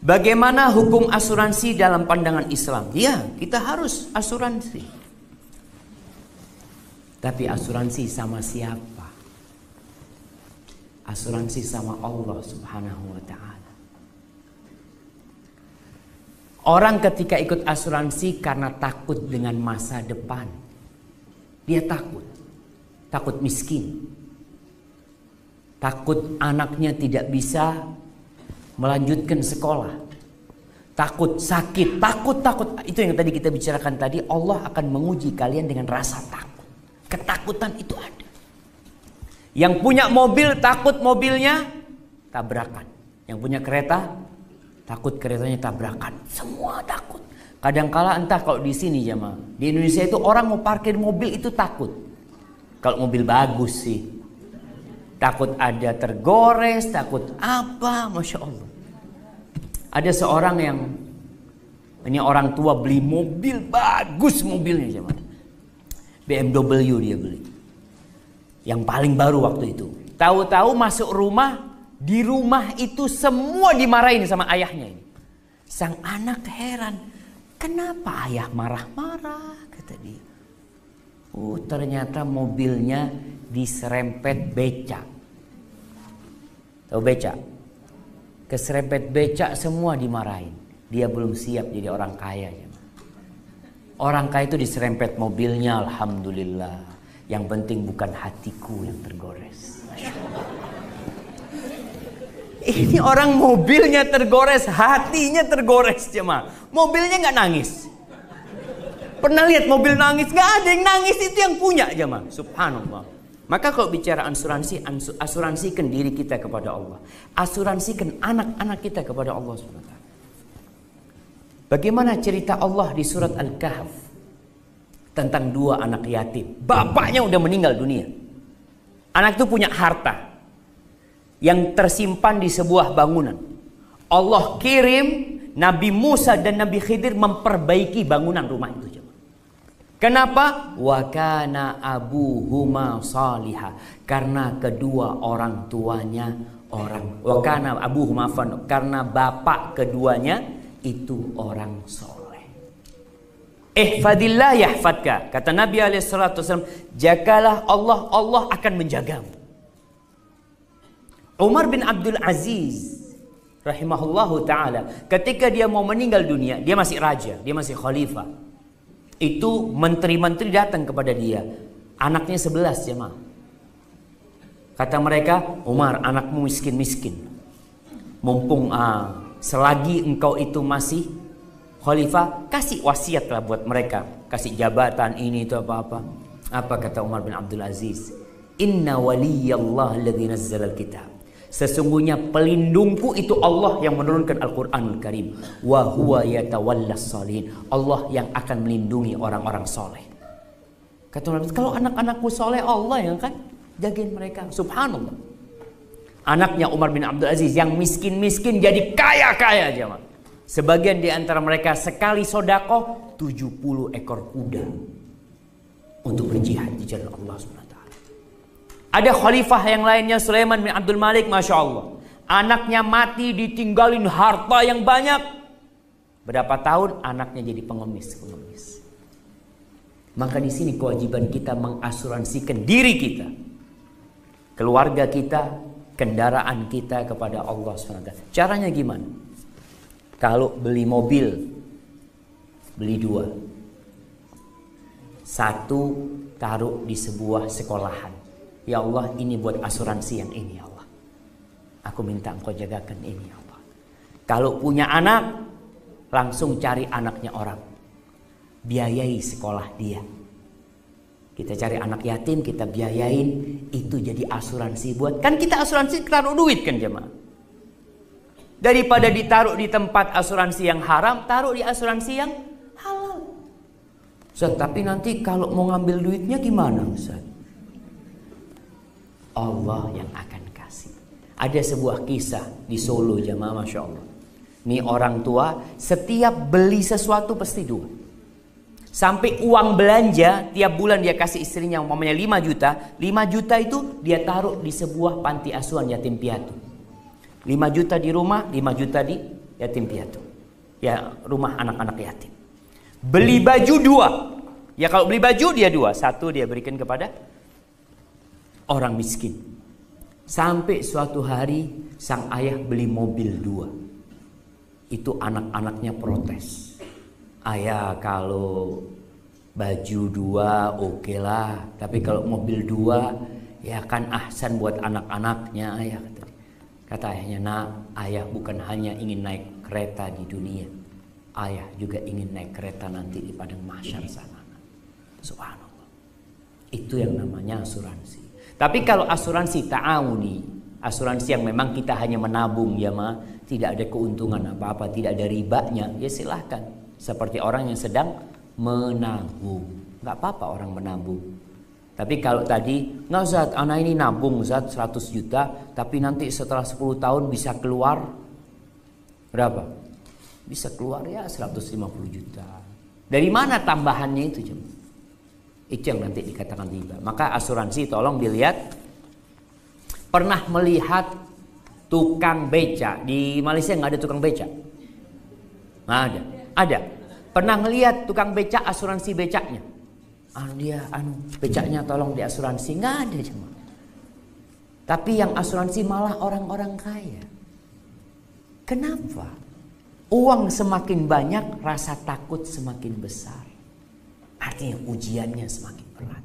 Bagaimana hukum asuransi dalam pandangan Islam? Ya, kita harus asuransi. Tapi asuransi sama siapa? Asuransi sama Allah Subhanahu wa ta'ala. Orang ketika ikut asuransi karena takut dengan masa depan. Dia takut. Takut miskin. Takut anaknya tidak bisa melanjutkan sekolah. Takut sakit. Takut. Itu yang tadi kita bicarakan tadi. Allah akan menguji kalian dengan rasa takut. Ketakutan itu ada. Yang punya mobil takut mobilnya tabrakan. Yang punya kereta takut keretanya tabrakan. Semua takut. Kadangkala entah kalau di sini jemaah, di Indonesia itu orang mau parkir mobil itu takut. Kalau mobil bagus sih. Takut ada tergores, takut apa, Masya Allah. Ada seorang yang, ini orang tua beli mobil, bagus mobilnya jemaah. BMW dia beli. Yang paling baru waktu itu. Tahu-tahu masuk rumah, di rumah itu semua dimarahin sama ayahnya ini. Sang anak heran, kenapa ayah marah-marah, kata dia. Oh, ternyata mobilnya diserempet becak. Tahu becak? Keserempet becak semua dimarahin. Dia belum siap jadi orang kaya. Orang kaya itu diserempet mobilnya, alhamdulillah. Yang penting bukan hatiku yang tergores. Ini orang mobilnya tergores, hatinya tergores jemaah. Mobilnya nggak nangis. Pernah lihat mobil nangis? Nggak ada yang nangis, itu yang punya jemaah. Subhanallah. Maka kalau bicara asuransi, asuransikan diri kita kepada Allah. Asuransikan anak-anak kita kepada Allah SWT. Bagaimana cerita Allah di surat Al-Kahf tentang dua anak yatim. Bapaknya udah meninggal dunia. Anak itu punya harta yang tersimpan di sebuah bangunan. Allah kirim Nabi Musa dan Nabi Khidir memperbaiki bangunan rumah itu. Kenapa? Wa kana abuhuma salihah. Karena kedua orang tuanya orang. Wa kana abuhuma fan. Karena bapak keduanya itu orang soleh. Ihfadillah yahfadka. Kata Nabi SAW, jagalah Allah, Allah akan menjagamu. Umar bin Abdul Aziz rahimahullahu ta'ala, ketika dia mau meninggal dunia, dia masih raja, dia masih khalifah. Itu menteri-menteri datang kepada dia. Anaknya 11 jemaah. Kata mereka, Umar, anakmu miskin-miskin. Mumpung selagi engkau itu masih khalifah, kasih wasiatlah buat mereka. Kasih jabatan ini itu apa-apa. Apa kata Umar bin Abdul Aziz? Inna waliyallah alladhi nazzalal kitab. Sesungguhnya pelindungku itu Allah yang menurunkan Al-Quranul Karim. Wa huwa yatawallas salihin. Allah yang akan melindungi orang-orang soleh. Kata Umar, kalau anak-anakku soleh, Allah yang akan jagain mereka. Subhanallah. Anaknya Umar bin Abdul Aziz yang miskin-miskin jadi kaya-kaya jemaah. Sebagian di antara mereka sekali sodakoh 70 ekor kuda untuk berjihad di jalan Allah SWT. Ada khalifah yang lainnya, Sulaiman bin Abdul Malik, Masya Allah. Anaknya mati ditinggalin harta yang banyak. Berapa tahun anaknya jadi pengemis. Maka di sini kewajiban kita mengasuransikan diri kita, keluarga kita, kendaraan kita kepada Allah SWT. Caranya gimana? Kalau beli mobil, beli 2. 1 taruh di sebuah sekolahan. Ya Allah, ini buat asuransi yang ini ya Allah. Aku minta engkau jagakan ini ya Allah. Kalau punya anak, langsung cari anaknya orang. Biayai sekolah dia. Kita cari anak yatim, kita biayain. Itu jadi asuransi buat. Kan kita asuransi taruh duit kan jemaah. Daripada ditaruh di tempat asuransi yang haram, taruh di asuransi yang halal. Ustaz, tapi nanti kalau mau ngambil duitnya gimana Ustaz? Allah yang akan kasih. Ada sebuah kisah di Solo jemaah, Masya Allah. Ini orang tua setiap beli sesuatu pasti 2. Sampai uang belanja tiap bulan dia kasih istrinya umpamanya 5 juta. 5 juta itu dia taruh di sebuah panti asuhan yatim piatu. 5 juta di rumah, 5 juta di yatim piatu. Ya, rumah anak-anak yatim. Beli baju 2. Ya kalau beli baju dia 2. 1 dia berikan kepada orang miskin. Sampai suatu hari sang ayah beli mobil 2. Itu anak-anaknya protes. Ayah kalau baju 2 oke lah, tapi kalau mobil 2 ya kan ahsan buat anak-anaknya ayah. Kata ayahnya, nak, ayah bukan hanya ingin naik kereta di dunia, ayah juga ingin naik kereta nanti di padang mahsyar sana. Subhanallah. Itu yang namanya asuransi. Tapi kalau asuransi ta'awuni, asuransi yang memang kita hanya menabung ya ma, tidak ada keuntungan apa-apa, tidak ada ribanya, ya silahkan. Seperti orang yang sedang menabung, nggak apa-apa orang menabung. Tapi kalau tadi, nggak Ustaz, anak ini nabung Ustaz 100 juta, tapi nanti setelah 10 tahun bisa keluar berapa? Bisa keluar ya 150 juta. Dari mana tambahannya itu? Itu yang nanti dikatakan riba. Maka asuransi tolong dilihat. Pernah melihat tukang beca di Malaysia? Nggak ada tukang beca? Nggak ada. Ada. Pernah ngelihat tukang becak asuransi becaknya? Becaknya tolong diasuransi, nggak ada cuma. Tapi yang asuransi malah orang-orang kaya. Kenapa? Uang semakin banyak, rasa takut semakin besar. Artinya ujiannya semakin berat.